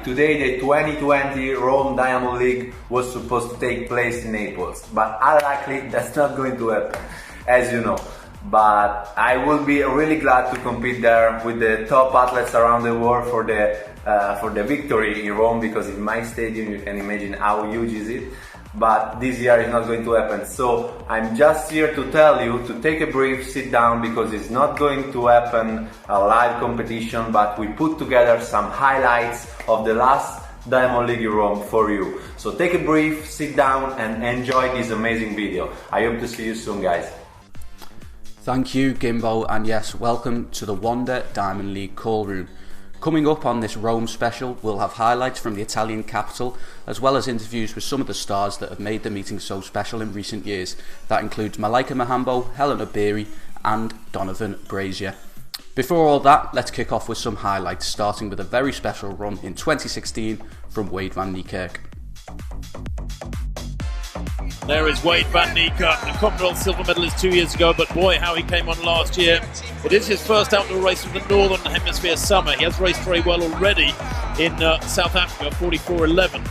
today the 2020 Rome Diamond League was supposed to take place in Naples, but unlikely that's not going to happen, as you know. But I will be really glad to compete there with the top athletes around the world for the victory in Rome, because in my stadium you can imagine how huge is it. But this year is not going to happen, so I'm just here to tell you to take a breath, sit down, because it's not going to happen a live competition, but we put together some highlights of the last Diamond League in Rome for you. So take a breath, sit down and enjoy this amazing video. I hope to see you soon, guys. Thank you, Gimbo, and yes, welcome to the Wanda Diamond League call room. Coming up on this Rome special, we'll have highlights from the Italian capital, as well as interviews with some of the stars that have made the meeting so special in recent years. That includes Malaika Mihambo, Hellen Obiri and Donavan Brazier. Before all that, let's kick off with some highlights, starting with a very special run in 2016 from Wade van Niekerk. There is Wade van Niekerk, the Commonwealth silver medalist 2 years ago, but boy how he came on last year. It is his first outdoor race of the Northern Hemisphere summer. He has raced very well already in South Africa, 44.11,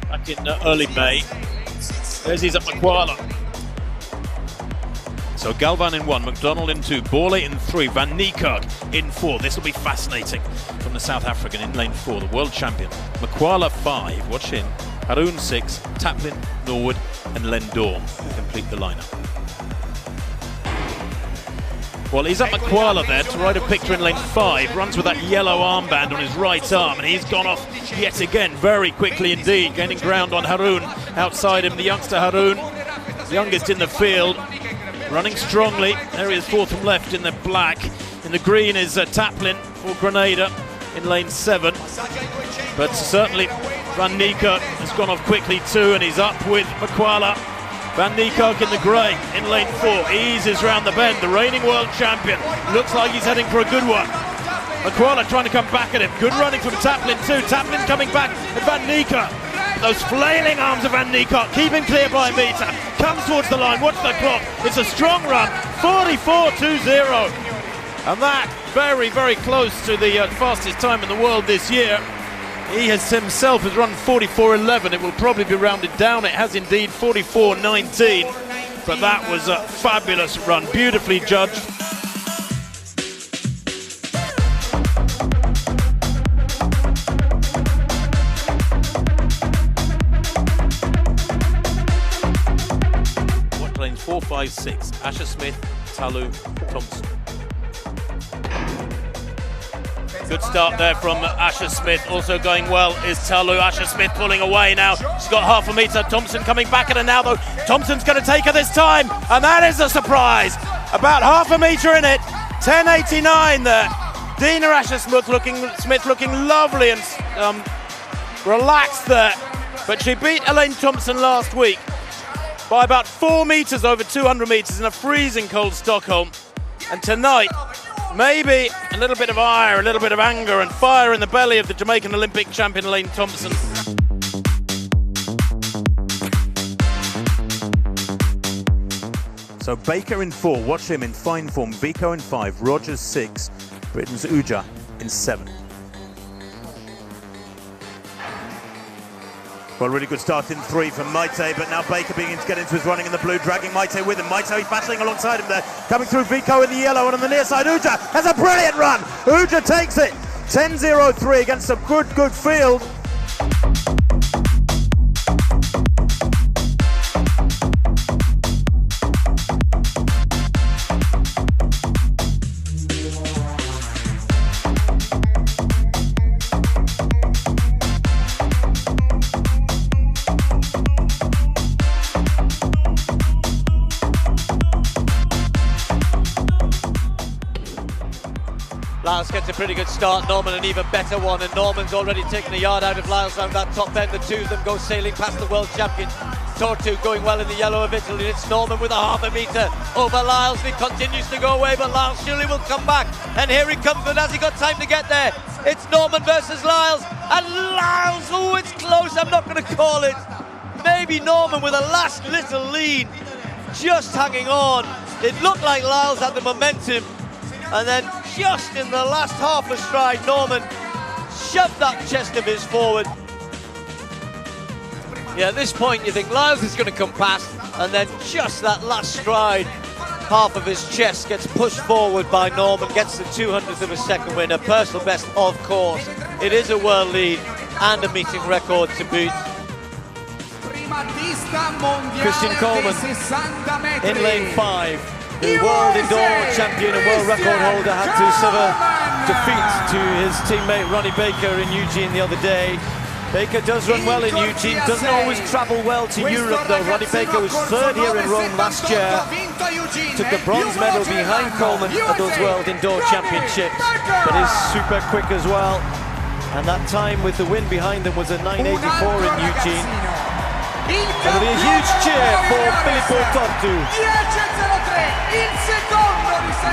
back in early May. There's his at Makwala. So Galvan in 1, McDonald in 2, Borley in 3, Van Niekerk in 4. This will be fascinating from the South African in lane 4, the world champion. Makwala 5, watch him. Haroon 6, Taplin, Norwood and Len Dorm complete the lineup. Well, he's at Makwala there to ride a picture in lane 5, runs with that yellow armband on his right arm, and he's gone off yet again very quickly indeed, gaining ground on Haroon. Outside him, the youngster Haroon, youngest in the field, running strongly. There he is, 4th from left in the black. In the green is Taplin for Grenada in lane 7. But certainly Van Niekerk has gone off quickly too, and he's up with Makwala. Van Niekerk in the grey in lane 4, eases round the bend, the reigning world champion. Looks like he's heading for a good one. Makwala trying to come back at him. Good running from Taplin too. Taplin coming back at Van Niekerk. Those flailing arms of Van Niekerk keep him clear by a metre. Comes towards the line, watch the clock. It's a strong run, 44.20. And that very, very close to the fastest time in the world this year. He himself has run 44.11. It will probably be rounded down. It has indeed 44.19. But that was a fabulous run, beautifully judged. What lanes 4, 5, 6? Asher Smith, Talu, Thompson. Good start there from Asher Smith. Also going well is Talu. Asher Smith pulling away now. She's got half a metre. Thompson coming back at her now though. Thompson's going to take her this time. And that is a surprise. About half a metre in it. 10.89 there. Dina Asher Smith looking lovely and relaxed there. But she beat Elaine Thompson last week by about 4 metres over 200 metres in a freezing cold Stockholm. And tonight, maybe a little bit of ire, a little bit of anger and fire in the belly of the Jamaican Olympic champion Elaine Thompson. So Baker in 4, watch him in fine form. Vico in 5, Rogers 6, Britain's Uja in 7. Well, really good start in 3 from Maite, but now Baker beginning to get into his running in the blue, dragging Maite with him. Maite battling alongside him there, coming through Vico in the yellow, and on the near side, Uja has a brilliant run. Uja takes it, 10.03 against a good field. Lyles gets a pretty good start, Norman an even better one, and Norman's already taken a yard out of Lyles around that top end. The two of them go sailing past the world champion. Tortu going well in the yellow of Italy. It's Norman with a half a metre over Lyles. He continues to go away, but Lyles surely will come back. And here he comes, but has he got time to get there? It's Norman versus Lyles, and Lyles, oh, it's close, I'm not going to call it. Maybe Norman with a last little lead, just hanging on. It looked like Lyles had the momentum, and then just in the last half a stride, Norman shoved that chest of his forward. Yeah, at this point you think Lyles is going to come past, and then just that last stride, half of his chest gets pushed forward by Norman, gets the 200th of a second win, a personal best, of course. It is a world lead and a meeting record to boot. Christian Coleman in lane 5. The world indoor champion and world record holder had to suffer defeat to his teammate Ronnie Baker in Eugene the other day. Baker does run well in Eugene, doesn't always travel well to Europe though. Ronnie Baker was third here in Rome last year, took the bronze medal behind Coleman at those World Indoor Championships, but is super quick as well. And that time with the win behind them was a 9:84 in Eugene. It'll be a huge cheer for Filippo Tortu.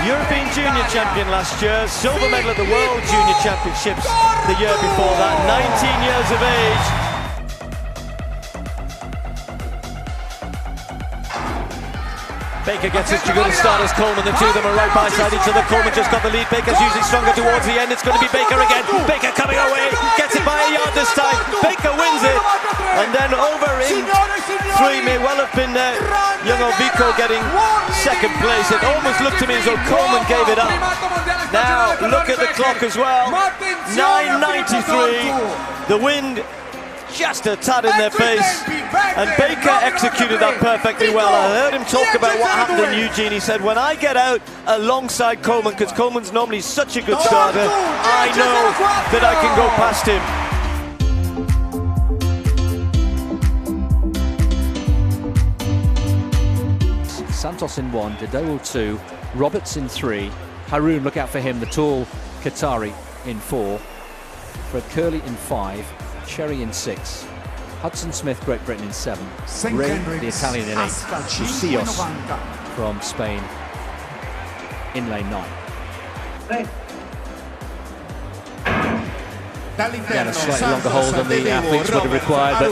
European Junior Champion last year, silver medal at the World Junior Championships the year before that, 19 years of age. Baker gets his to good start as Coleman. The two of them are right by side each other. Coleman just got the lead. Baker's usually stronger towards the end. It's going to be Baker again. Baker coming away, gets it by a yard this time. Baker wins it, and then over in 3 may well have been young Ovico getting second place. It almost looked to me as though Coleman gave it up. Now look at the clock as well. 9:93. The wind just a tad in their face, and Baker executed that perfectly well. I heard him talk about what happened in Eugene. He said, when I get out alongside Coleman, because Coleman's normally such a good starter, I know that I can go past him. Santos in 1, Dodo 2, Roberts in 3, Haroun, look out for him, the tall Qatari in 4, Fred Curley in 5, Cherry in 6, Hudson Smith, Great Britain in 7, Ray, the Italian in 8, Lucios from Spain in lane 9. Yeah, a slightly longer hold than the athletes would have required, but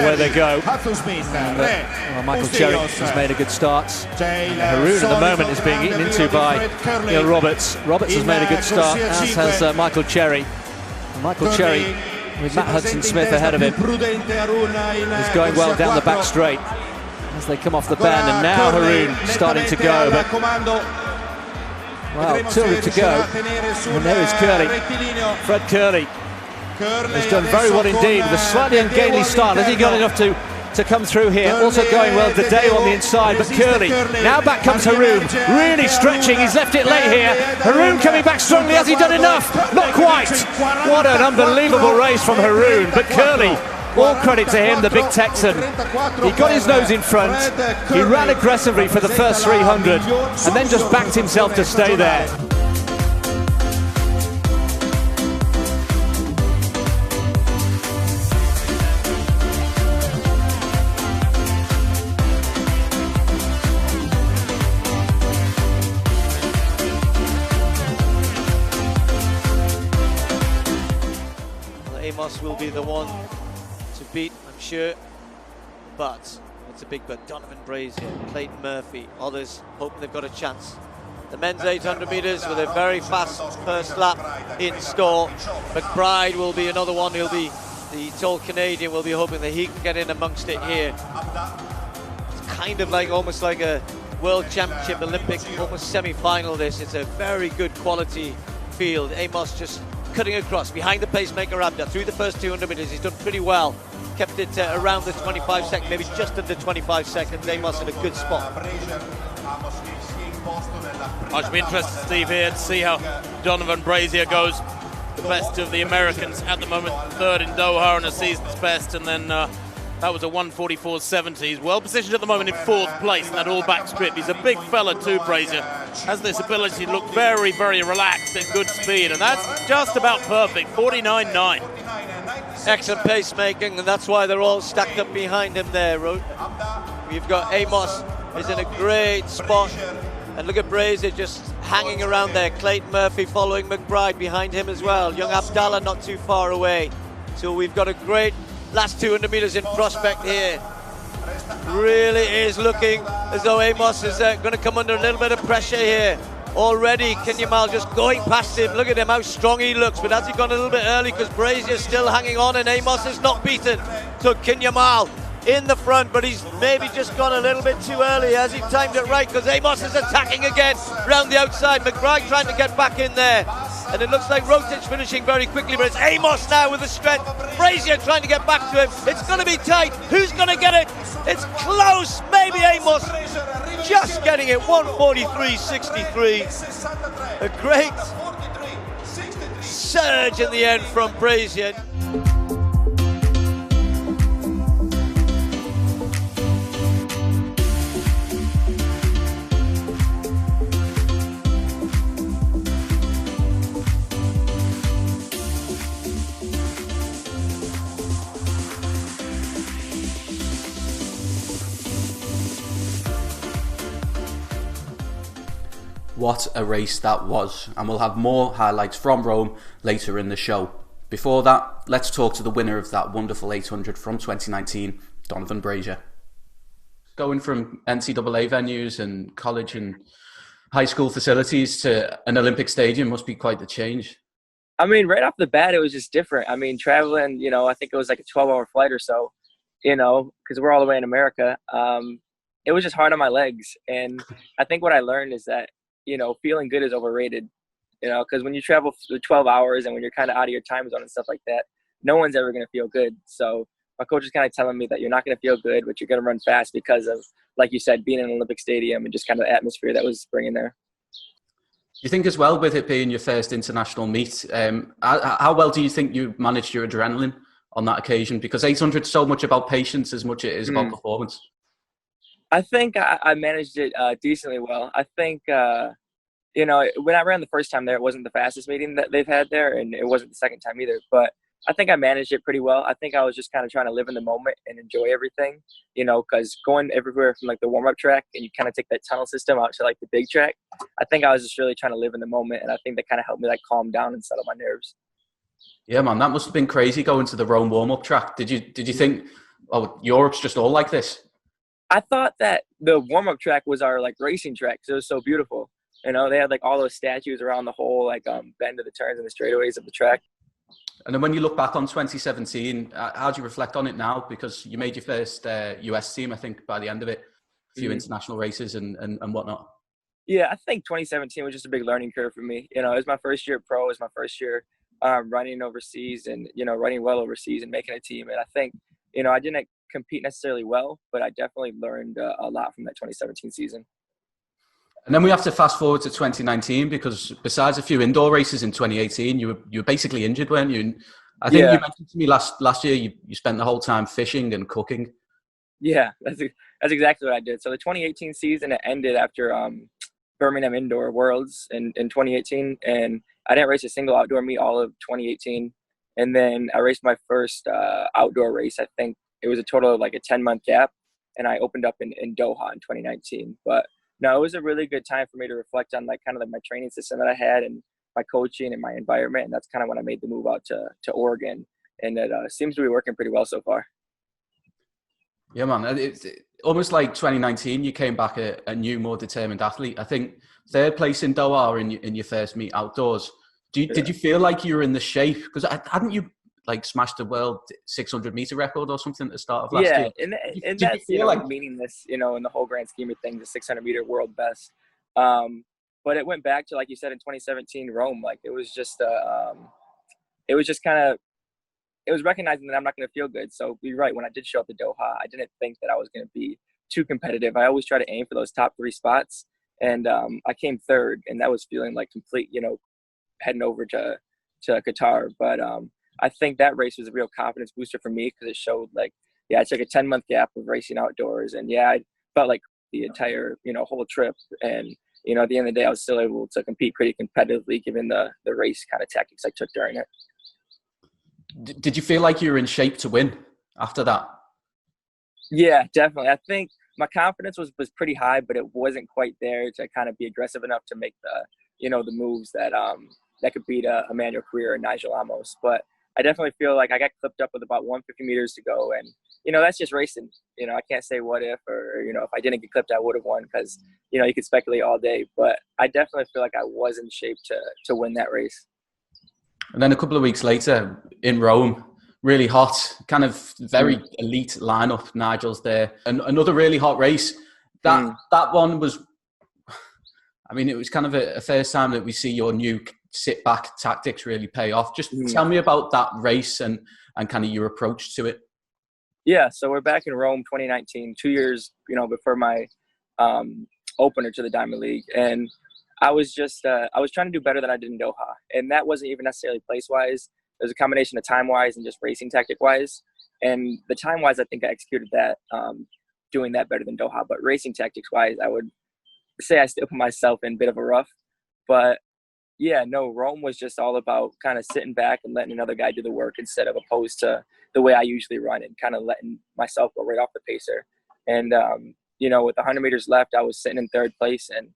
away they go. And, Michael Cherry has made a good start. Haroun at the moment is being eaten into by Roberts. Roberts has made a good start, as has Michael Cherry. And Michael Cherry, with Matt Hudson-Smith ahead of him, is going well down the back straight as they come off the bend, and now Haroun starting to go, but well, 200 to go, and there is Curley. Fred Curley has done very well indeed with a slightly ungainly start. Has he got enough to come through here? Also going well, Dadeo on the inside, but Curley. Now back comes Haroun, really stretching. He's left it late here. Haroun coming back strongly. Has he done enough? Not quite. What an unbelievable race from Haroun, but Curley, all credit to him, the big Texan. He got his nose in front, he ran aggressively for the first 300, and then just backed himself to stay there. Amos will be the one to beat, I'm sure, but it's a big but. Donavan, Brazier, Clayton Murphy, others hoping they've got a chance. The men's 800 metres with a very fast first lap in store. McBride will be another one. He'll be the tall Canadian. Will be hoping that he can get in amongst it here. It's kind of like almost like a World Championship, Olympic, almost semi-final. This. It's a very good quality field. Amos just cutting across behind the pacemaker Abda through the first 200 metres. He's done pretty well. Kept it around the 25 seconds, maybe just under 25 seconds. Amos in a good spot. I should be interested, Steve, here to see how Donavan Brazier goes. The best of the Americans at the moment, third in Doha and a season's best, and then that was a 1:44.70. He's well positioned at the moment in fourth place in that all-back strip. He's a big fella too, Brazier. Has this ability to look very, very relaxed at good speed, and that's just about perfect, 49.9. Excellent pacemaking, and that's why they're all stacked up behind him there. We've got Amos is in a great spot, and look at Brazier just hanging around there. Clayton Murphy following McBride behind him as well. Young Abdallah not too far away. So we've got a great last 200 metres in prospect here. Really is looking as though Amos is going to come under a little bit of pressure here. Already, Gianmarco just going past him. Look at him, how strong he looks. But has he gone a little bit early because Brazier's still hanging on and Amos is not beaten. So Gianmarco in the front, but he's maybe just gone a little bit too early. Has he timed it right? Because Amos is attacking again round the outside. McBride trying to get back in there. And it looks like Rotich finishing very quickly, but it's Amos now with the strength. Brazier trying to get back to him. It's going to be tight. Who's going to get it? It's close. Maybe Amos just getting it. 143.63. A great surge in the end from Brazier. What a race that was, and we'll have more highlights from Rome later in the show. Before that, let's talk to the winner of that wonderful 800 from 2019, Donavan Brazier. Going from NCAA venues and college and high school facilities to an Olympic stadium must be quite the change. I mean, right off the bat, it was just different. I mean, traveling, I think it was like a 12-hour flight or so, because we're all the way in America. It was just hard on my legs. And I think what I learned is that, feeling good is overrated, because when you travel for 12 hours and when you're kind of out of your time zone and stuff like that, no one's ever going to feel good. So my coach is kind of telling me that you're not going to feel good, but you're going to run fast because of, like you said, being in an Olympic stadium and just kind of the atmosphere that was bringing there. You think as well, with it being your first international meet, how well do you think you managed your adrenaline on that occasion? Because 800 is so much about patience as much as it is about performance. I think I managed it decently well. I think, when I ran the first time there, it wasn't the fastest meeting that they've had there, and it wasn't the second time either. But I think I managed it pretty well. I think I was just kind of trying to live in the moment and enjoy everything, because going everywhere from like the warm-up track and you kind of take that tunnel system out to like the big track, I think I was just really trying to live in the moment, and I think that kind of helped me like calm down and settle my nerves. Yeah, man, that must have been crazy going to the Rome warm-up track. Did you think, oh, Europe's just all like this? I thought that the warm-up track was our like racing track because it was so beautiful. They had like all those statues around the whole like bend of the turns and the straightaways of the track. And then when you look back on 2017, how do you reflect on it now? Because you made your first US team, I think, by the end of it, a few international races and whatnot. Yeah, I think 2017 was just a big learning curve for me. It was my first year pro, it was my first year running overseas and, running well overseas and making a team. And I think, I didn't compete necessarily well, but I definitely learned a lot from that 2017 season. And then we have to fast forward to 2019 because besides a few indoor races in 2018, you were basically injured, weren't you? And I think you mentioned to me last year you spent the whole time fishing and cooking. Yeah, that's exactly what I did. So the 2018 season, it ended after Birmingham Indoor Worlds in 2018, and I didn't race a single outdoor meet all of 2018. And then I raced my first outdoor race. I think it was a total of like a 10-month gap, and I opened up in Doha in 2019. But no, it was a really good time for me to reflect on like kind of like my training system that I had and my coaching and my environment. And that's kind of when I made the move out to Oregon, and it seems to be working pretty well so far. Yeah, man. It's almost like 2019, you came back a new, more determined athlete. I think third place in Doha in your first meet outdoors. Did you feel like you were in the shape? Because hadn't you like smashed the world 600 meter record or something at the start of last year? Yeah, and that's like meaningless, in the whole grand scheme of things, the 600 meter world best. But it went back to, like you said, in 2017 Rome. Like it was recognizing that I'm not going to feel good. So you're right. When I did show up to Doha, I didn't think that I was going to be too competitive. I always try to aim for those top 3 spots, and I came third, and that was feeling like complete, heading over to Qatar. But I think that race was a real confidence booster for me because it showed like, I took a 10-month gap of racing outdoors, and I felt like the entire, whole trip. And, at the end of the day, I was still able to compete pretty competitively given the race kind of tactics I took during it. Did you feel like you were in shape to win after that? Yeah, definitely. I think my confidence was pretty high, but it wasn't quite there to kind of be aggressive enough to make the, the moves that could beat Emmanuel Carrera and Nigel Amos. But I definitely feel like I got clipped up with about 150 meters to go. And, that's just racing. I can't say what if, or, if I didn't get clipped, I would have won, because, you could speculate all day. But I definitely feel like I was in shape to win that race. And then a couple of weeks later in Rome, really hot, kind of very elite lineup. Nigel's there. And another really hot race. That one was, I mean, it was kind of a first time that we see your new sit back tactics really pay off. Just tell me about that race and kind of your approach to it. Yeah, so we're back in Rome 2019, 2 years, before my opener to the Diamond League. And I was just, I was trying to do better than I did in Doha. And that wasn't even necessarily place-wise. It was a combination of time-wise and just racing tactic-wise. And the time-wise, I think I executed that, doing that better than Doha. But racing tactics-wise, I would say I still put myself in a bit of a rough. But yeah, no, Rome was just all about kind of sitting back and letting another guy do the work, instead of opposed to the way I usually run, and kind of letting myself go right off the pacer. And, with 100 meters left, I was sitting in third place. And,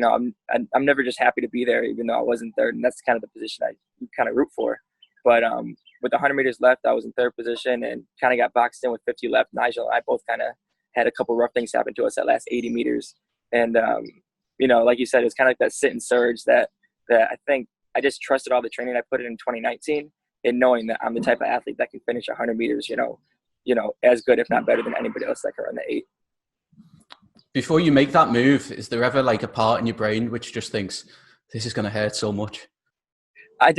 I'm never just happy to be there, even though I was in third. And that's kind of the position I kind of root for. But with 100 meters left, I was in third position and kind of got boxed in with 50 left. Nigel and I both kind of had a couple rough things happen to us that last 80 meters. And, like you said, it was kind of like that sit and surge that I think I just trusted all the training I put in 2019, and knowing that I'm the type of athlete that can finish 100 meters, as good, if not better than anybody else that can run the 8. Before you make that move, is there ever like a part in your brain which just thinks, this is going to hurt so much? I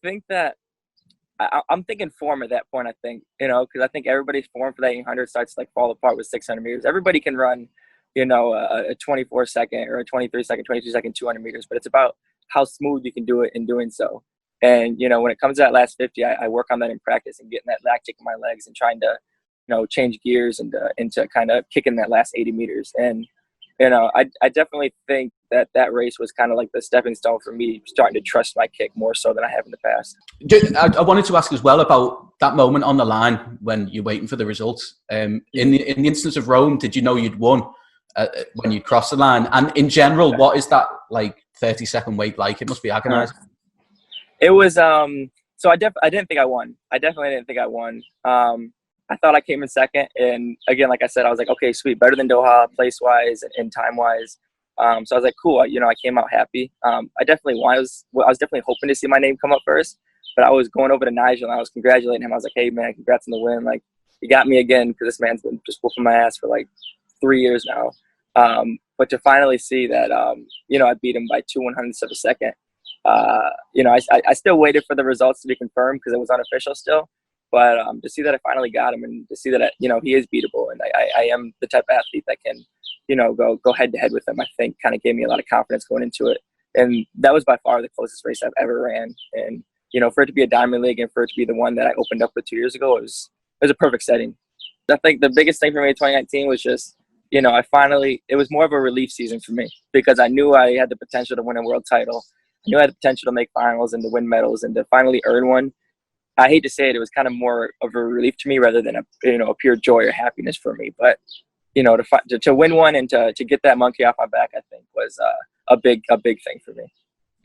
think that I'm thinking form at that point, I think, because I think everybody's form for that 800 starts to like fall apart with 600 meters. Everybody can run, a 24 second or a 23 second, 22 second, 200 meters, but it's about how smooth you can do it in doing so. And, when it comes to that last 50, I work on that in practice and getting that lactic in my legs and trying to, change gears and into kind of kicking that last 80 meters. And, I definitely think that race was kind of like the stepping stone for me starting to trust my kick more so than I have in the past. I wanted to ask as well about that moment on the line when you're waiting for the results. In the instance of Rome, did you know you'd won when you crossed the line? And in general, what is that like 30-second wait like? It must be agonizing. It was, so I didn't think I won. I definitely didn't think I won. I thought I came in second. And again, like I said, I was like, okay, sweet, better than Doha, place-wise and time-wise. So I was like, cool, I came out happy. I definitely won. I was definitely hoping to see my name come up first, but I was going over to Nigel and I was congratulating him. I was like, hey, man, congrats on the win. Like, you got me again, because this man's been just whooping my ass for like 3 years now. But to finally see that, I beat him by 2/100ths of a second. I still waited for the results to be confirmed because it was unofficial still. But to see that I finally got him, and to see that, he is beatable, and I am the type of athlete that can, go head to head with him, I think kind of gave me a lot of confidence going into it. And that was by far the closest race I've ever ran. And, for it to be a Diamond League and for it to be the one that I opened up with 2 years ago, it was a perfect setting. I think the biggest thing for me in 2019 was just, it was more of a relief season for me, because I knew I had the potential to win a world title. I knew I had the potential to make finals and to win medals and to finally earn one. I hate to say it, it was kind of more of a relief to me rather than a pure joy or happiness for me. But, to win one and to get that monkey off my back, I think was a big thing for me.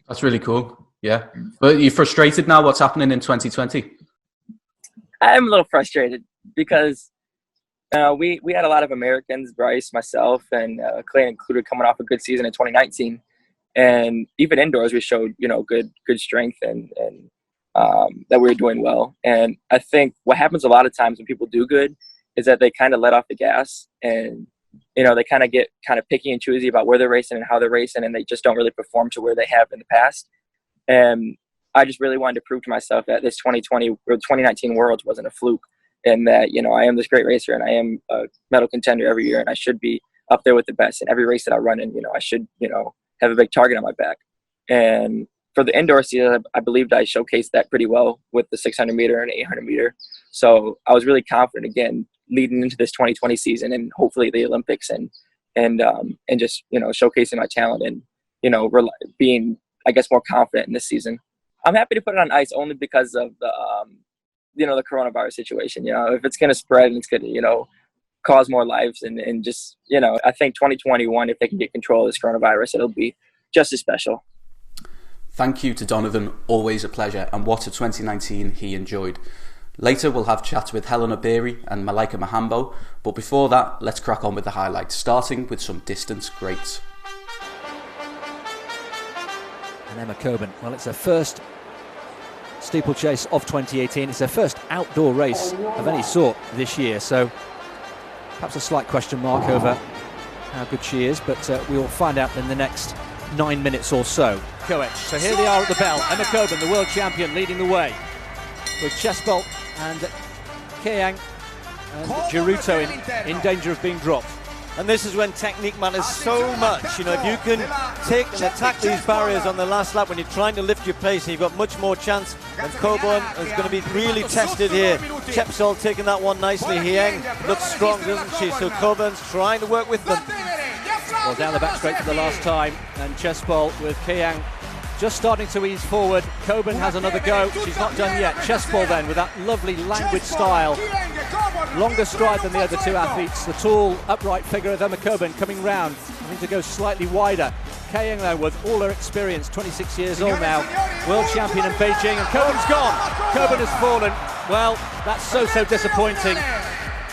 That's really cool. Yeah. But you're frustrated now what's happening in 2020? I'm a little frustrated because we had a lot of Americans, Bryce, myself, and Clay included, coming off a good season in 2019. And even indoors, we showed, good strength and that we were doing well. And I think what happens a lot of times when people do good is that they kind of let off the gas, and, they kind of get kind of picky and choosy about where they're racing and how they're racing, and they just don't really perform to where they have in the past. And I just really wanted to prove to myself that this 2020 or 2019 Worlds wasn't a fluke, and that, I am this great racer and I am a medal contender every year, and I should be up there with the best in every race that I run in. I should, have a big target on my back. And for the indoor season, I believed I showcased that pretty well with the 600 meter and 800 meter. So I was really confident again leading into this 2020 season, and hopefully the Olympics, and just, showcasing my talent and, being, I guess, more confident in this season. I'm happy to put it on ice only because of the, the coronavirus situation. If it's going to spread and it's going to, cause more lives and just, I think 2021, if they can get control of this coronavirus, it'll be just as special. Thank you to Donavan, always a pleasure, and what a 2019 he enjoyed. Later we'll have chats with Hellen Obiri and Malaika Mihambo, but before that, let's crack on with the highlights, starting with some distance greats. And Emma Coburn, well, it's her first steeplechase of 2018. It's her first outdoor race of any sort this year, so perhaps a slight question mark over how good she is, but we will find out in the next 9 minutes or so. Coetch, so here they are at the bell. Emma Coburn, the world champion, leading the way, with Chespol and Keyang and Giruto in danger of being dropped. And this is when technique matters so much. You know, if you can take and attack these barriers on the last lap when you're trying to lift your pace, you've got much more chance. And Coburn is going to be really tested here. Chepsol taking that one nicely. Hieng looks strong, doesn't she? So Coburn's trying to work with them. Well, down the back straight for the last time, and Chespol with Keyang just starting to ease forward. Coburn has another go. She's not done yet. Chespol then with that lovely languid style. Longer stride than the other two athletes. The tall, upright figure of Emma Coburn coming round, having to go slightly wider. Keyang though, with all her experience, 26 years old now, world champion in Beijing, and Coburn's gone. Coburn has fallen. Well, that's so disappointing.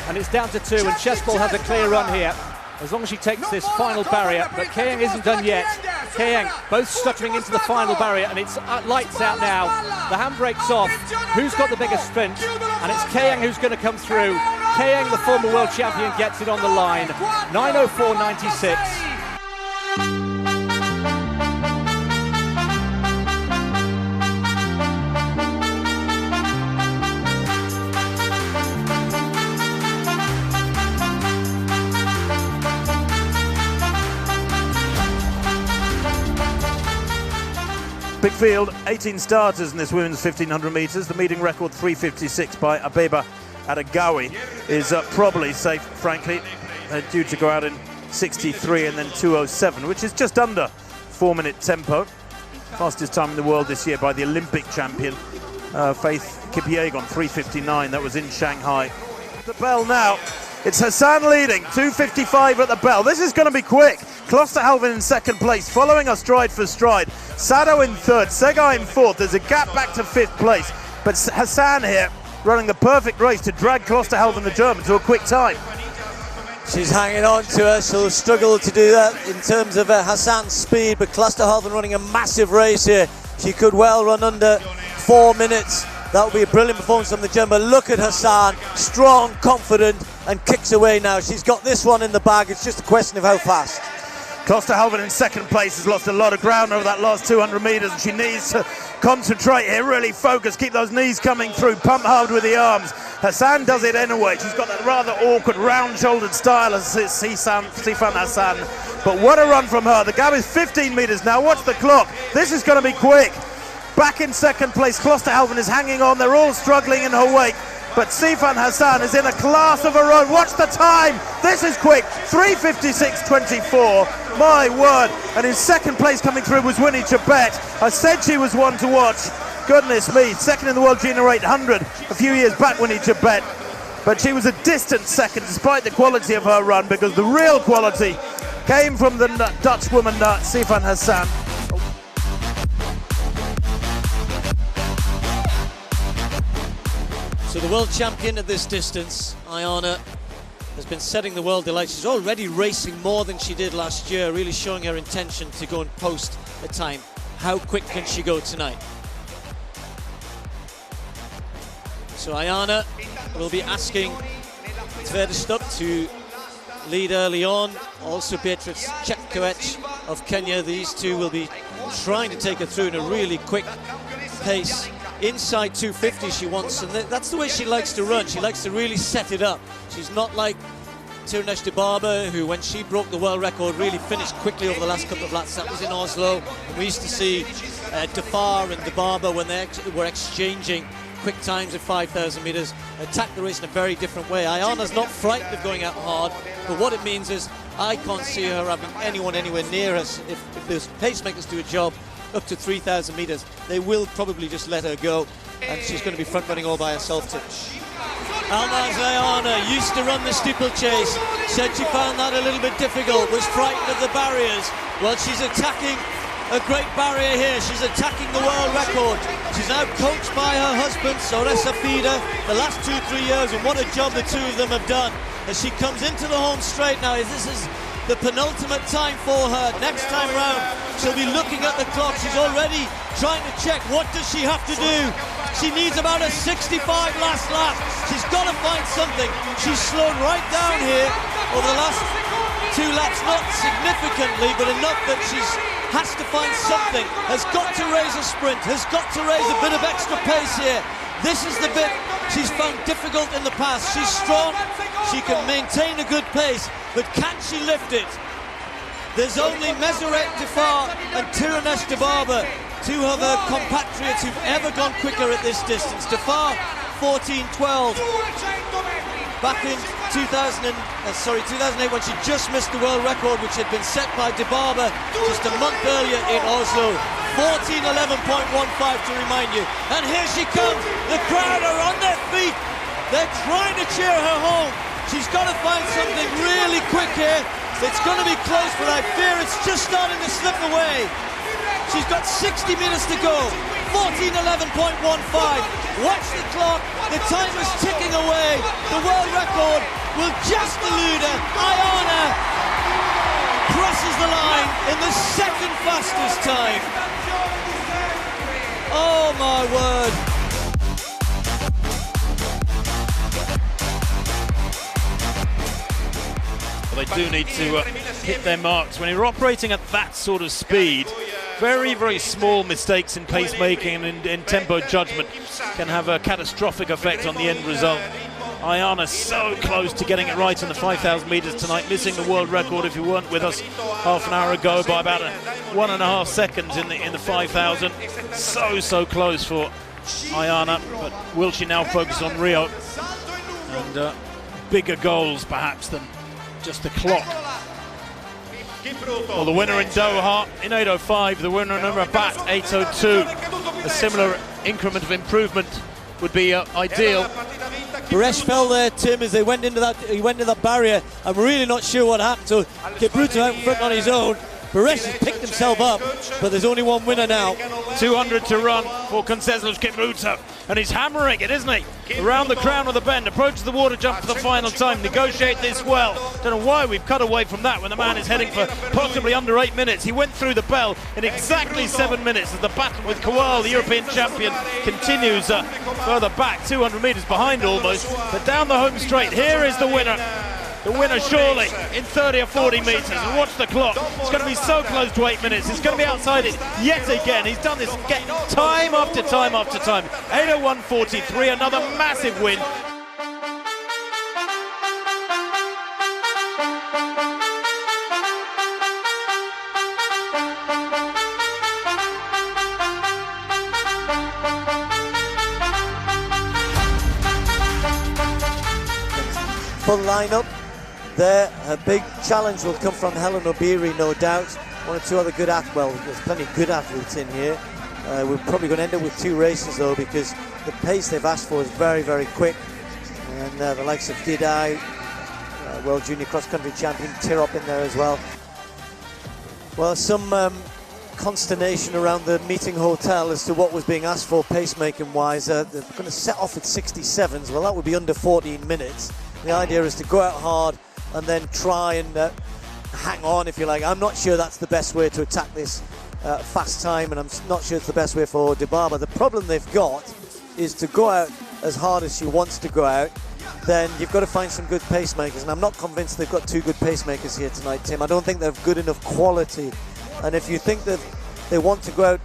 And it's down to two, and Chespol has a clear run here, as long as she takes this final barrier. But Keyang isn't done yet. Keyang both stuttering into the final barrier, and it's lights out now. The handbrake's off. Who's got the biggest sprint? And it's Keyang who's going to come through. Keyang, the former world champion, gets it on the line. 9:04.96. Big field, 18 starters in this women's 1500 metres. The meeting record 3:56 by Abeba Adagawi is probably safe, frankly. They're due to go out in 63 and then 2:07, which is just under 4-minute tempo. Fastest time in the world this year by the Olympic champion, Faith Kipyegon, 3:59. That was in Shanghai. The bell now. It's Hassan leading, 2:55 at the bell. This is going to be quick. Klosterhalven in second place, following us stride for stride. Sado in third, Segai in fourth. There's a gap back to fifth place. But Hassan here running the perfect race to drag Klosterhalven, the German, to a quick time. She's hanging on to her. She'll struggle to do that in terms of Hassan's speed, but Klosterhalven running a massive race here. She could well run under 4 minutes. That would be a brilliant performance from the German. But look at Hassan, strong, confident, and kicks away now. She's got this one in the bag. It's just a question of how fast. Klosterhalven in second place has lost a lot of ground over that last 200 metres, and she needs to concentrate here, really focus, keep those knees coming through, pump hard with the arms. Hassan does it anyway. She's got that rather awkward round-shouldered style as Sifan Hassan. But what a run from her. The gap is 15 metres now. Watch the clock. This is going to be quick. Back in second place, Klosterhalven is hanging on. They're all struggling in her wake. But Sifan Hassan is in a class of her own. Watch the time. This is quick. 3:56.24. My word. And in second place coming through was Winnie Chebet. I said she was one to watch. Goodness me. Second in the world junior 800 a few years back, Winnie Chebet. But she was a distant second despite the quality of her run, because the real quality came from the Dutch woman, Sifan Hassan. So the world champion at this distance, Ayana, has been setting the world delight. She's already racing more than she did last year, really showing her intention to go and post a time. How quick can she go tonight? So Ayana will be asking Tvedestup to lead early on. Also Beatrice Chepkoech of Kenya. These two will be trying to take her through in a really quick pace. Inside 250 she wants, and that's the way she likes to run. She likes to really set it up. She's not like Tirunesh Dibaba, who when she broke the world record really finished quickly over the last couple of laps. That was in Oslo. And we used to see Dafar and Dibaba, when they were exchanging quick times at 5,000 metres, attack the race in a very different way. Ayana's not frightened of going out hard, but what it means is I can't see her having anyone anywhere near us. If the pacemakers do a job up to 3,000 metres, they will probably just let her go, and she's going to be front running all by herself too. Almaz Ayana used to run the steeplechase, said she found that a little bit difficult, was frightened of the barriers. Well, she's attacking a great barrier here. She's attacking the world record. She's now coached by her husband, Soressa Fida, the last 2-3 years, and what a job the two of them have done. As she comes into the home straight now, this is the penultimate time for her. Next time round, she'll be looking at the clock. She's already trying to check what does she have to do. She needs about a 65 last lap. She's got to find something. She's slowed right down here over the last 2 laps, not significantly, but enough that she's has to find something, has got to raise a sprint, has got to raise a bit of extra pace here. This is the bit she's found difficult in the past. She's strong, she can maintain a good pace, but can she lift it? There's only Meseret Defar and Tiranesh Dibaba, two of her compatriots who've ever gone quicker at this distance. Defar 14:12 back in 2008 when she just missed the world record, which had been set by Dibaba just a month earlier in Oslo. 14:11.15 to remind you. And here she comes. The crowd are on their feet. They're trying to cheer her home. She's got to find something really quick here. It's going to be close, but I fear it's just starting to slip away. She's got 60 minutes to go. 14:11.15. Watch the clock. The time is ticking away. The world record will just elude her. Ayana crosses the line in the second fastest time. Oh my word. Well, they do need to hit their marks. When you're operating at that sort of speed, very, very small mistakes in pacemaking and in tempo judgment can have a catastrophic effect on the end result. Ayana so close to getting it right in the 5,000 metres tonight, missing the world record if you weren't with us half an hour ago by about 1.5 seconds in the 5,000. So close for Ayana, but will she now focus on Rio and bigger goals perhaps than just the clock? Well, the winner in Doha in 8:05, the winner in Rabat 8:02. A similar increment of improvement would be ideal. Baresh fell there, Tim, as he went into that barrier. I'm really not sure what happened. So Kipruto out in front on his own. Baresh has picked himself up, but there's only one winner now. 200 to run for Conseslov Kipruto, and he's hammering it, isn't he? Around the crown of the bend, approaches the water jump for the final time. Negotiate this well. Don't know why we've cut away from that when the man is heading for possibly under 8 minutes. He went through the bell in exactly 7 minutes as the battle with Kowal, the European champion, continues further back, 200 metres behind almost. But down the home straight, here is the winner. The winner surely in 30 or 40 metres. And watch the clock. It's going to be so close to 8 minutes. It's going to be outside it yet again. He's done this time after time after time. 8:01.43, another massive win. Full lineup there. A big challenge will come from Hellen Obiri, no doubt. One or two other good athletes. Well, there's plenty of good athletes in here. We're probably going to end up with 2 races though, because the pace they've asked for is very, very quick. And the likes of Didai, World Junior Cross Country Champion, Tirop in there as well. Well, some consternation around the meeting hotel as to what was being asked for pacemaking wise. They're going to set off at 67s. Well, that would be under 14 minutes. The idea is to go out hard and then try and hang on, if you like. I'm not sure that's the best way to attack this fast time, and I'm not sure it's the best way for Dibaba. The problem they've got is to go out as hard as she wants to go out, then you've got to find some good pacemakers, and I'm not convinced they've got 2 good pacemakers here tonight, Tim. I don't think they have good enough quality, and if you think that they want to go out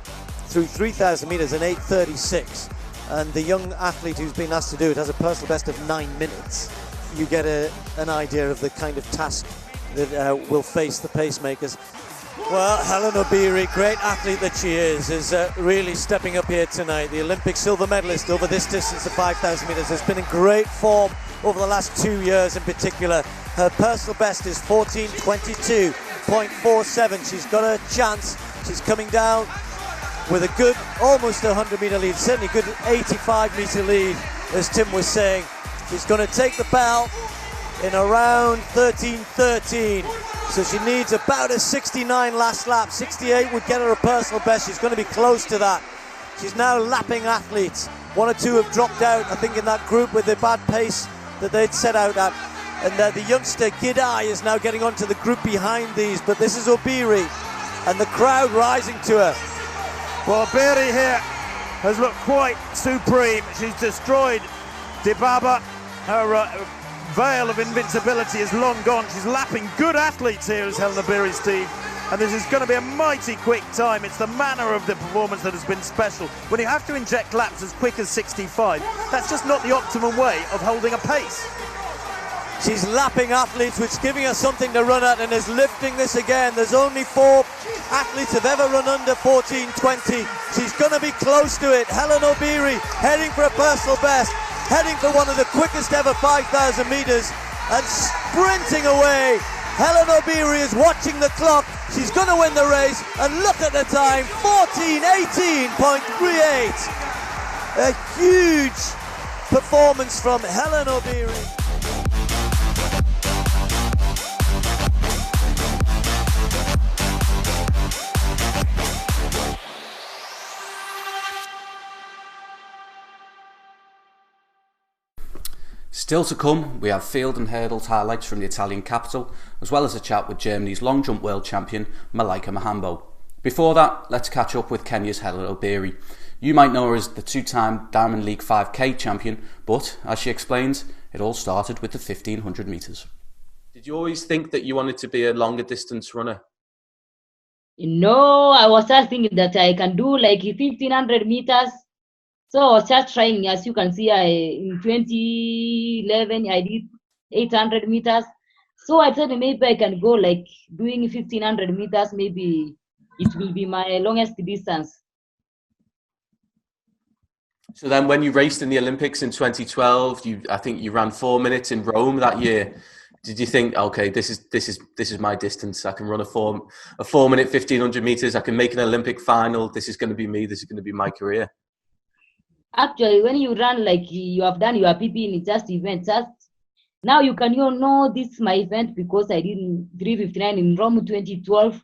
through 3,000 metres in 8:36, and the young athlete who's been asked to do it has a personal best of 9 minutes, you get an idea of the kind of task that will face the pacemakers. Well, Hellen Obiri, great athlete that she is really stepping up here tonight. The Olympic silver medalist over this distance of 5,000 metres has been in great form over the last 2 years in particular. Her personal best is 14:22.47. She's got a chance. She's coming down with a good, almost 100-metre lead, certainly good 85-metre lead, as Tim was saying. She's going to take the bell in around 13:13. So she needs about a 69 last lap. 68 would get her a personal best. She's going to be close to that. She's now lapping athletes. One or two have dropped out, I think, in that group with the bad pace that they'd set out at. And the youngster Gidai is now getting onto the group behind these. But this is Obiri, and the crowd rising to her. Well, Obiri here has looked quite supreme. She's destroyed Dibaba. Her veil of invincibility is long gone. She's lapping good athletes here as Hellen Obiri's team. And this is going to be a mighty quick time. It's the manner of the performance that has been special. When you have to inject laps as quick as 65, that's just not the optimum way of holding a pace. She's lapping athletes, which is giving her something to run at, and is lifting this again. There's only 4 athletes have ever run under 14:20. She's going to be close to it. Hellen Obiri heading for a personal best, heading for one of the quickest ever 5,000 meters, and sprinting away. Hellen Obiri is watching the clock. She's going to win the race, and look at the time, 14:18.38. A huge performance from Hellen Obiri. Still to come, we have field and hurdles highlights from the Italian capital, as well as a chat with Germany's long jump world champion, Malaika Mihambo. Before that, let's catch up with Kenya's Hellen Obiri. You might know her as the 2-time Diamond League 5K champion, but as she explains, it all started with the 1500 metres. Did you always think that you wanted to be a longer distance runner? No, I was just thinking that I can do like 1500 meters. So I was just trying. As you can see, in 2011, I did 800 meters. So I thought maybe I can go like doing 1500 meters. Maybe it will be my longest distance. So then when you raced in the Olympics in 2012, I think you ran 4 minutes in Rome that year. Did you think, okay, this is my distance. I can run a 4 minute 1500 meters. I can make an Olympic final. This is going to be me. This is going to be my career. Actually, when you run like you have done your PP in just event, just now you can know this is my event because I did 3:59 in Rome 2012.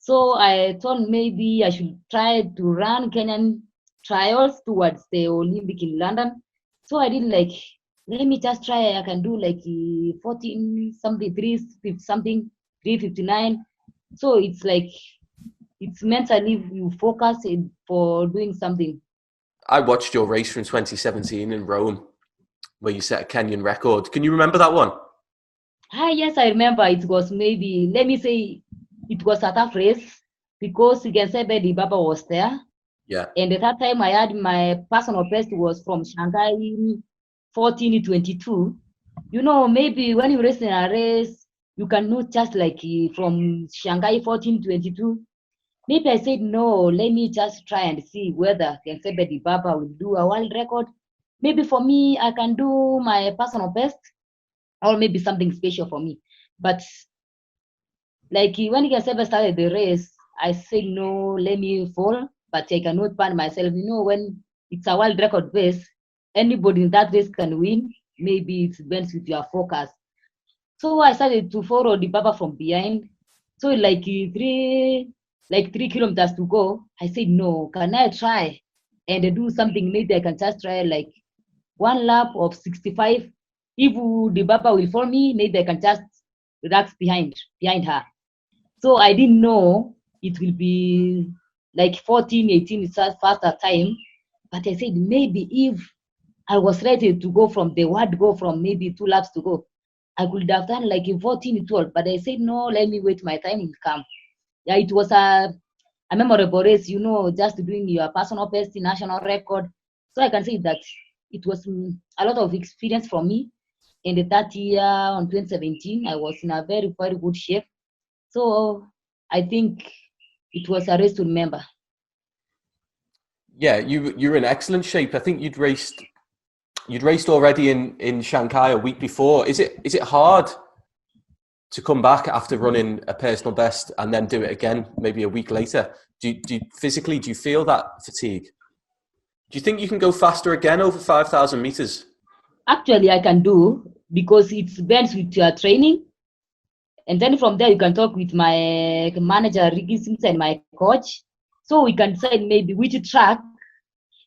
So I thought maybe I should try to run Kenyan trials towards the Olympic in London. So I did like, let me just try. I can do like 14 something, 3:59. So it's like, it's mentally you focus for doing something. I watched your race from 2017 in Rome, where you set a Kenyan record. Can you remember that one? Yes, I remember. It was maybe, let me say, it was a tough race because Gensebe Dibaba was there. Yeah. And at that time, I had my personal best was from Shanghai 14:22. You know, maybe when you race in a race, you cannot just like from Shanghai 14:22. Maybe I said, no, let me just try and see whether Gensebe Dibaba will do a world record. Maybe for me, I can do my personal best, or maybe something special for me. But like when Gensebe started the race, I said, no, let me fall, but I cannot ban myself. You know, when it's a world record race, anybody in that race can win. Maybe it depends with your focus. So I started to follow Dibaba from behind. So like 3 kilometers to go, I said, no, can I try and do something? Maybe I can just try like 1 lap of 65. If Dibaba will follow me, maybe I can just relax behind her. So I didn't know it will be like 14:18, it's a faster time. But I said, maybe if I was ready to go from the word go from maybe 2 laps to go, I could have done like 14:12. But I said, no, let me wait, my time will come. Yeah, it was a memorable race, you know, just doing your personal best, national record. So I can say that it was a lot of experience for me. In that year, on 2017, I was in a very, very good shape. So I think it was a race to remember. Yeah, you're in excellent shape. I think you'd raced already in Shanghai a week before. Is it hard to come back after running a personal best and then do it again maybe a week later? Do you physically, do you feel that fatigue? Do you think you can go faster again over 5,000 meters? Actually, I can do, because it depends with your training. And then from there, you can talk with my manager, Ricky Simpson, and my coach. So we can decide maybe which track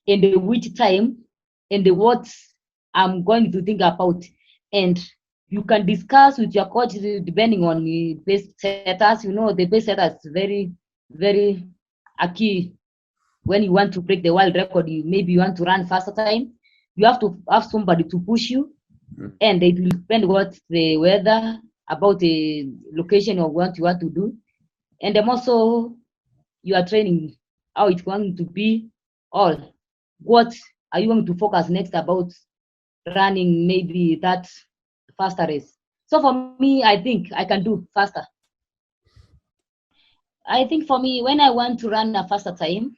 and which time and what I'm going to think about. And you can discuss with your coach depending on the pace setters. You know, the pace setters is very, very a key. When you want to break the world record, maybe you want to run faster time, you have to have somebody to push you. And it will depend what the weather, about the location of what you want to do. And then also you are training, how it's going to be, all. What are you going to focus next about running maybe that faster race? So for me, I think I can do faster. I think for me, when I want to run a faster time,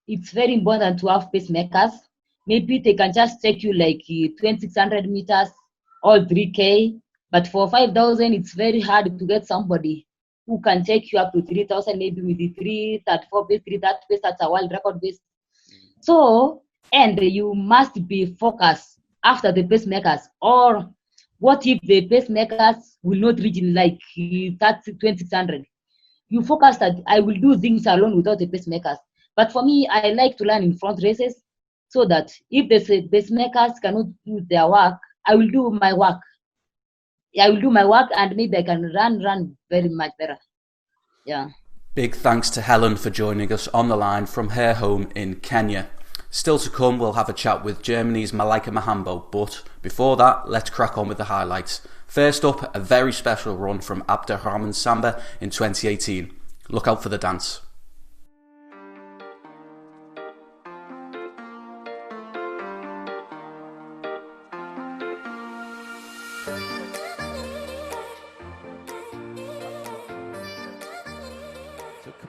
it's very important to have pacemakers. Maybe they can just take you like 2,600 meters or 3K. But for 5,000, it's very hard to get somebody who can take you up to 3,000, maybe with the 334 pace, 330 pace, that's a world record pace. So, and you must be focused after the pacemakers. Or what if the pacemakers will not reach like 2,600? You focus that I will do things alone without the pacemakers. But for me, I like to learn in front races so that if the pacemakers cannot do their work, I will do my work. I will do my work and maybe I can run very much better. Yeah. Big thanks to Hellen for joining us on the line from her home in Kenya. Still to come, we'll have a chat with Germany's Malaika Mihambo, but before that, let's crack on with the highlights. First up, a very special run from Abderrahmane Samba in 2018. Look out for the dance.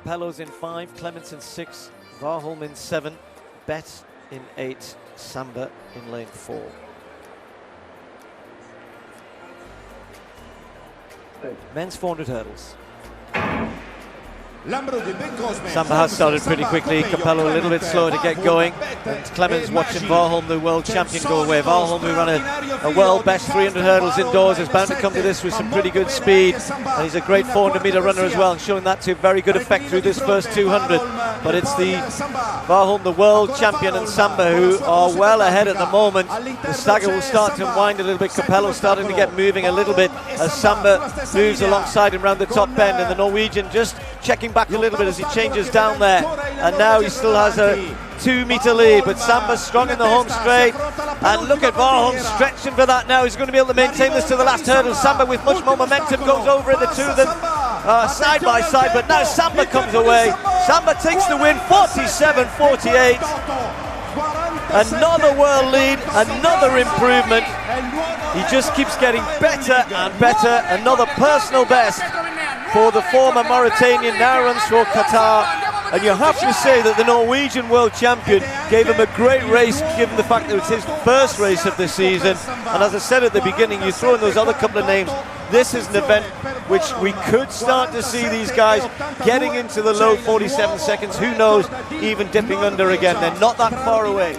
Capello's in 5, Clements in 6, Warholm in 7, Bet in 8, Samba in lane 4. Men's 400 hurdles. Samba has started pretty quickly, Capello a little bit slower to get going, and Clemens watching Warholm, the world champion, go away. Warholm, who ran a world best 300 hurdles indoors, is bound to come to this with some pretty good speed, and he's a great 400-meter runner as well, and showing that to very good effect through this first 200. But it's the Warholm, the world champion, and Samba who are well ahead at the moment. The stagger will start to wind a little bit. Capello starting to get moving a little bit as Samba moves alongside him round the top bend, and the Norwegian just checking back a little bit as he changes down there, and now he still has a 2-meter lead, but Samba's strong in the home straight, and look at Warholm stretching for that now. He's going to be able to maintain this to the last hurdle. Samba with much more momentum goes over in the two of them side by side, but now Samba comes away. Samba takes the win, 47-48. Another world lead, another improvement. He just keeps getting better and better. Another personal best for the former Mauritanian, now runs for Qatar. And you have to say that the Norwegian world champion gave him a great race, given the fact that it was his first race of the season. And as I said at the beginning, you throw in those other couple of names, this is an event which we could start to see these guys getting into the low 47 seconds. Who knows, even dipping under again. They're not that far away.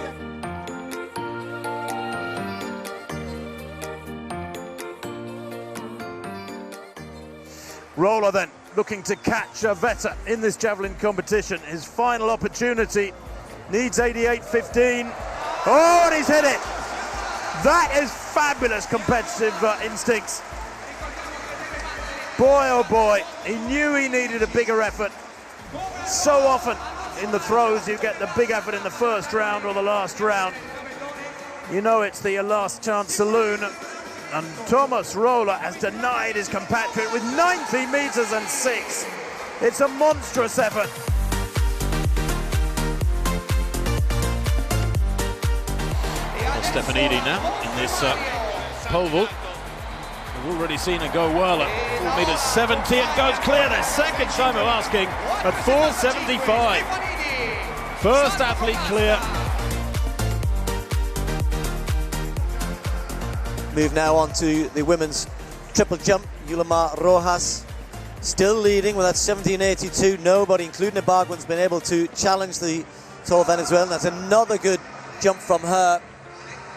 Roller then looking to catch a vetter in this javelin competition. His final opportunity, needs 88.15. Oh, and he's hit it. That is fabulous competitive instincts. Boy, oh boy, he knew he needed a bigger effort. So often in the throws you get the big effort in the first round or the last round. You know it's the last chance saloon. And Thomas Roller has denied his compatriot with 90 meters and 6. It's a monstrous effort. Stefanidi now in this pole vault. We've already seen her go well at 4 meters 70 and goes clear. The second time of asking at 4.75. First athlete clear. Move now on to the women's triple jump. Yulimar Rojas still leading with that 17.82. Nobody, including Ibargüen's, been able to challenge the tall Venezuelan. That's another good jump from her.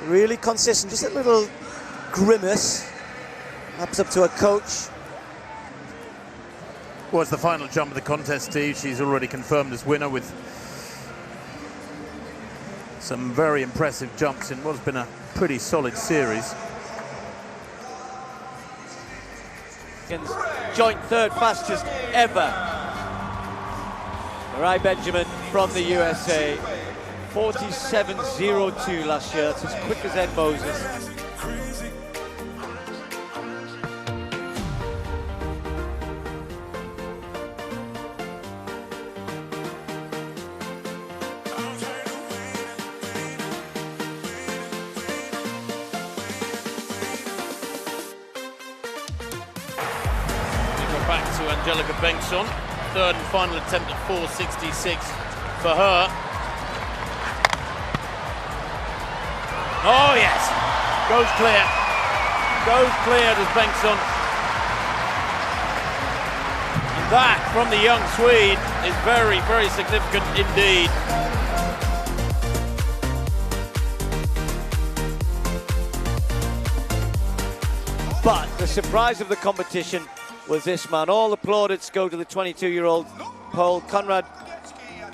Really consistent, just a little grimace. Perhaps up to her coach. Was the final jump of the contest, Steve. She's already confirmed as winner with some very impressive jumps in what's been a pretty solid series. Joint third fastest ever. Marai Benjamin from the USA. 47.02 last year. It's as quick as Ed Moses. Back to Angelica Bengtsson, third and final attempt at 4.66 for her. Oh yes, goes clear as Bengtsson. And that from the young Swede is very, very significant indeed. But the surprise of the competition was this man. All the plaudits go to the 22-year-old Pole, Konrad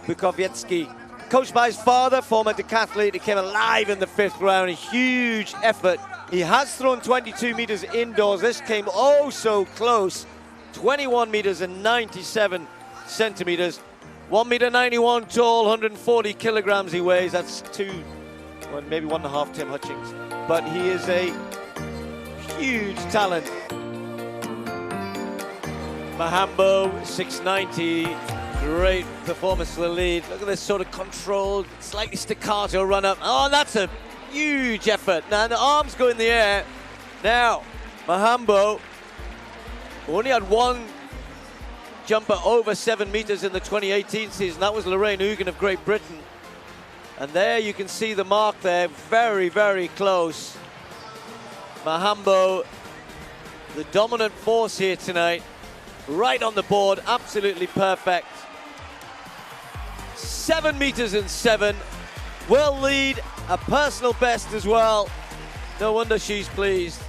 Bukowiecki. Coached by his father, former decathlete, he came alive in the fifth round. A huge effort. He has thrown 22 meters indoors. This came oh so close. 21 meters and 97 centimeters. 1 meter 91 tall, 140 kilograms he weighs. That's maybe 1.5 Tim Hutchings. But he is a huge talent. Mihambo, 690, great performance for the lead. Look at this sort of controlled, slightly staccato run up. Oh, that's a huge effort. Now the arms go in the air. Now, Mihambo only had one jumper over 7 meters in the 2018 season. That was Lorraine Hugen of Great Britain. And there you can see the mark there, very, very close. Mihambo, the dominant force here tonight. Right on the board, absolutely perfect. 7 meters and 7. World lead, a personal best as well. No wonder she's pleased.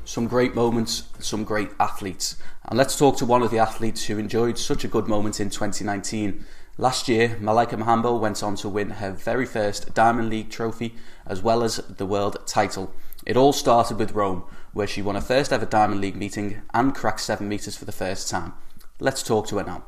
Some great moments, some great athletes. And let's talk to one of the athletes who enjoyed such a good moment in 2019. Last year, Malaika Mihambo went on to win her very first Diamond League trophy, as well as the world title. It all started with Rome, where she won her first ever Diamond League meeting and cracked 7 meters for the first time. Let's talk to her now.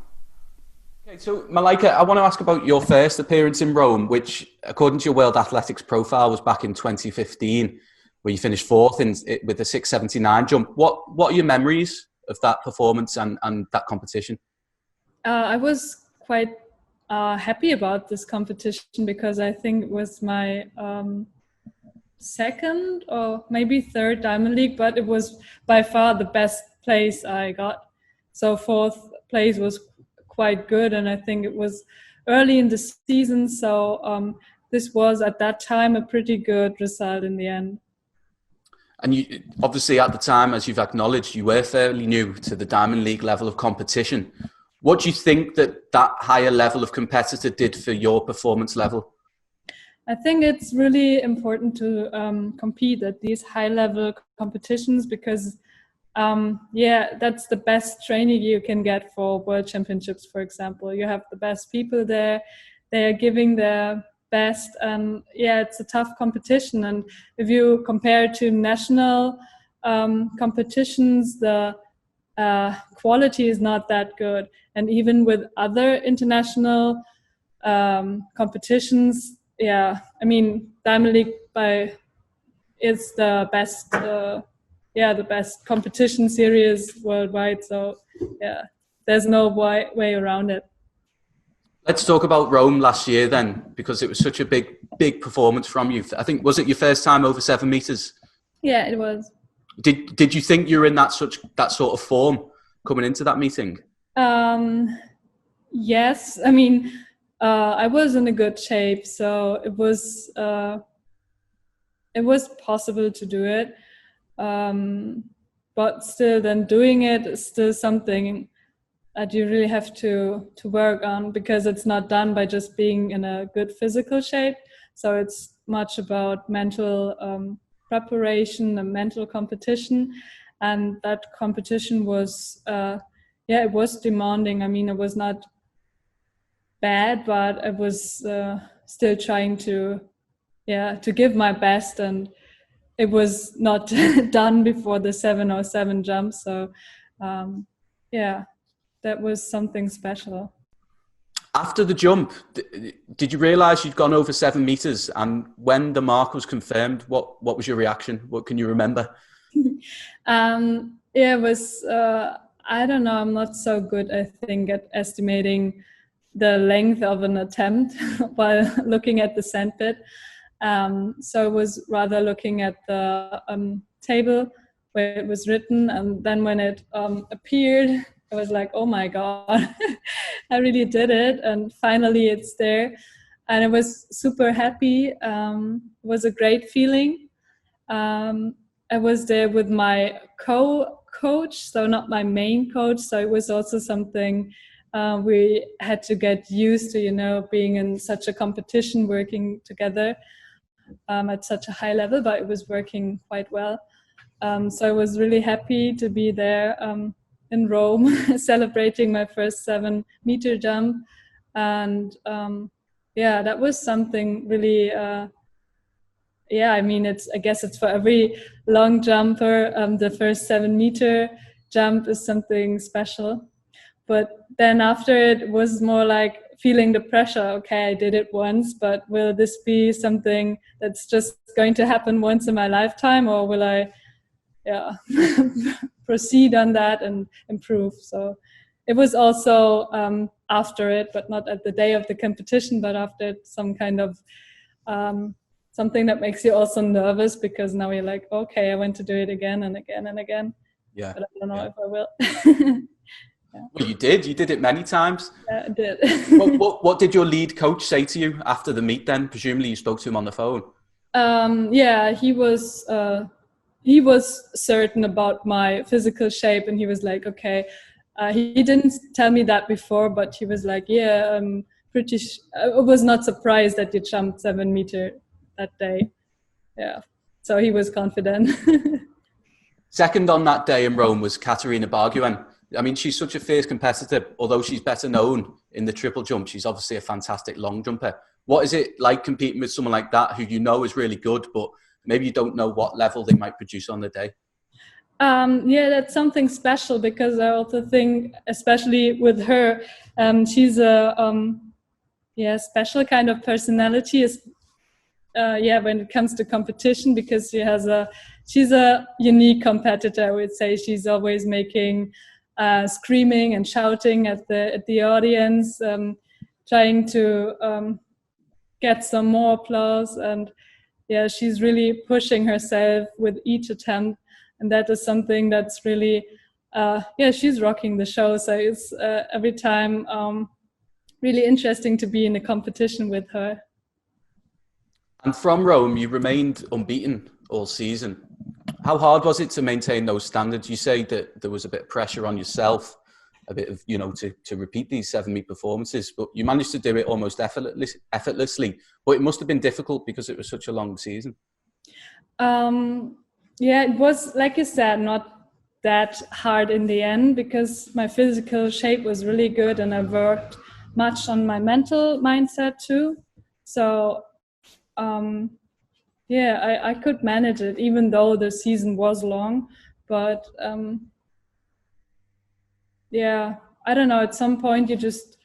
Okay, so Malaika, I want to ask about your first appearance in Rome, which, according to your World Athletics profile, was back in 2015, where you finished fourth with the 6.79 jump. What are your memories of that performance and that competition? I was quite happy about this competition because I think it was my second or maybe third Diamond League, but it was by far the best place I got. So fourth place was quite good, and I think it was early in the season, so this was at that time a pretty good result in the end. And you obviously at the time, as you've acknowledged, you were fairly new to the Diamond League level of competition. What do you think that higher level of competitor did for your performance level? I think it's really important to compete at these high-level competitions because, that's the best training you can get for World Championships, for example. You have the best people there. They're giving their best, and it's a tough competition. And if you compare it to national competitions, the quality is not that good. And even with other international competitions, Diamond League is the best, the best competition series worldwide. So, there's no way around it. Let's talk about Rome last year then, because it was such a big performance from you. I think, was it your first time over 7 meters? Yeah, it was. Did you think you were in that sort of form coming into that meeting? Yes, I was in a good shape, so it was possible to do it. But still, then doing it is still something that you really have to work on, because it's not done by just being in a good physical shape. So it's much about mental preparation and mental competition. and that competition was it was demanding. I mean, it was not bad, but I was still trying to give my best, and it was not done before the 7:07 jump. So that was something special. After the jump, did you realise you'd gone over 7 meters? And when the mark was confirmed, what was your reaction? What can you remember? It was, I don't know, I'm not so good, I think, at estimating the length of an attempt while looking at the sandpit. So I was rather looking at the table where it was written, and then when it appeared, I was like, oh my God, I really did it. And finally it's there. And I was super happy. It was a great feeling. I was there with my co-coach, so not my main coach. So it was also something we had to get used to, being in such a competition, working together at such a high level, but it was working quite well. So I was really happy to be there in Rome, celebrating my first 7-meter jump. And that was something really, I mean, I guess it's for every long jumper, the first 7-meter jump is something special. But then after it was more like feeling the pressure. Okay, I did it once, but will this be something that's just going to happen once in my lifetime, or will I proceed on that and improve? So it was also after it, but not at the day of the competition, but after it, some kind of something that makes you also nervous, because now you're like, okay, I want to do it again and again and again. Yeah. But I don't know if I will. Well, you did it many times. Yeah, I did. What did your lead coach say to you after the meet then? Presumably you spoke to him on the phone. He was certain about my physical shape, and he was like, okay, he didn't tell me that before, but he was like, I was not surprised that you jumped 7 meter that day. Yeah, so he was confident. Second on that day in Rome was Katerina Barguen. I mean, she's such a fierce competitor. Although she's better known in the triple jump, she's obviously a fantastic long jumper. What is it like competing with someone like that, who you know is really good, but maybe you don't know what level they might produce on the day? That's something special, because I also think, especially with her, she's a special kind of personality. When it comes to competition, because she's a unique competitor. I would say she's always making screaming and shouting at the audience, trying to get some more applause, and she's really pushing herself with each attempt, and that is something that's really she's rocking the show. So it's every time really interesting to be in a competition with her. And from Rome, you remained unbeaten all season. How hard was it to maintain those standards? You say that there was a bit of pressure on yourself, a bit of, to repeat these 7-meet performances, but you managed to do it almost effortlessly. But it must have been difficult because it was such a long season. It was, like you said, not that hard in the end, because my physical shape was really good, and I worked much on my mental mindset too. So I could manage it, even though the season was long. But I don't know, at some point you just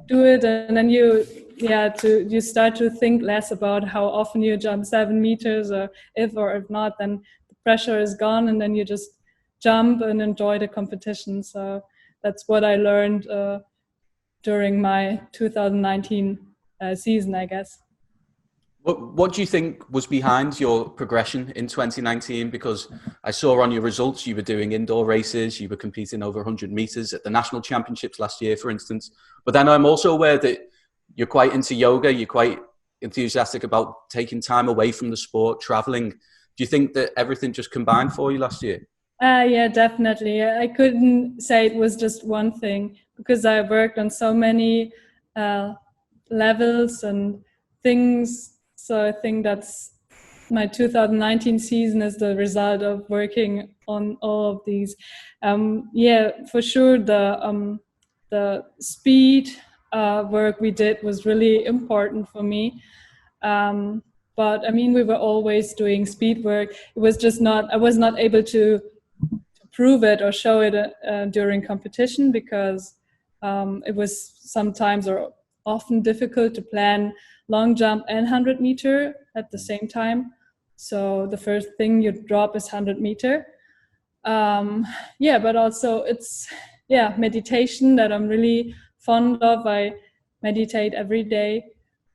do it, and then you start to think less about how often you jump 7 meters, or if not, then the pressure is gone, and then you just jump and enjoy the competition. So that's what I learned during my 2019 season, I guess. What do you think was behind your progression in 2019? Because I saw on your results you were doing indoor races, you were competing over 100 meters at the national championships last year, for instance. But then I'm also aware that you're quite into yoga, you're quite enthusiastic about taking time away from the sport, traveling. Do you think that everything just combined for you last year? Definitely. I couldn't say it was just one thing, because I worked on so many levels and things. So I think that's my 2019 season is the result of working on all of these. Yeah, for sure, the speed work we did was really important for me. But I mean, we were always doing speed work. It was just I was not able to prove it or show it during competition because it was sometimes or often difficult to plan long jump and 100 meter at the same time. So the first thing you drop is 100 meter. Yeah, but also it's meditation that I'm really fond of. I meditate every day,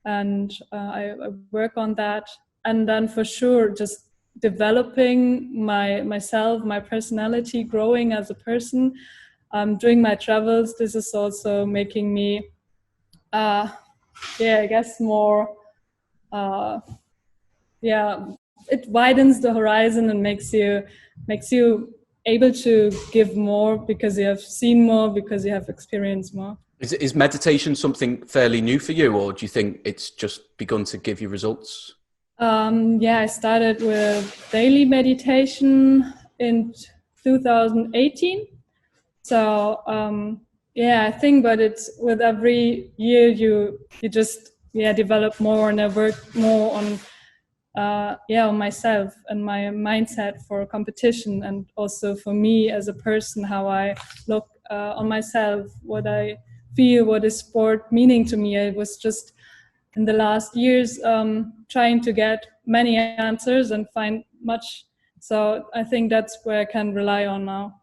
and I work on that. And then for sure, just developing myself, my personality, growing as a person. During my travels, this is also making me, I guess more, it widens the horizon and makes you able to give more because you have seen more, because you have experienced more. Is meditation something fairly new for you, or do you think it's just begun to give you results? I started with daily meditation in 2018. So I think, but it's with every year you just develop more, and I work more on on myself and my mindset for competition, and also for me as a person, how I look on myself, what I feel, what is sport meaning to me. I was just in the last years trying to get many answers and find much. So I think that's where I can rely on now.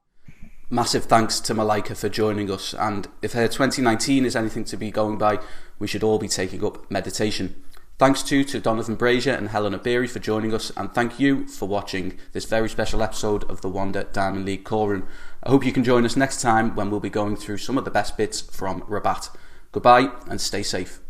Massive thanks to Malaika for joining us, and if her 2019 is anything to be going by, we should all be taking up meditation. Thanks to Donavan, Brazier and Hellen Obiri for joining us, and thank you for watching this very special episode of the Wanda Diamond League Call Room. I hope you can join us next time when we'll be going through some of the best bits from Rabat. Goodbye and stay safe.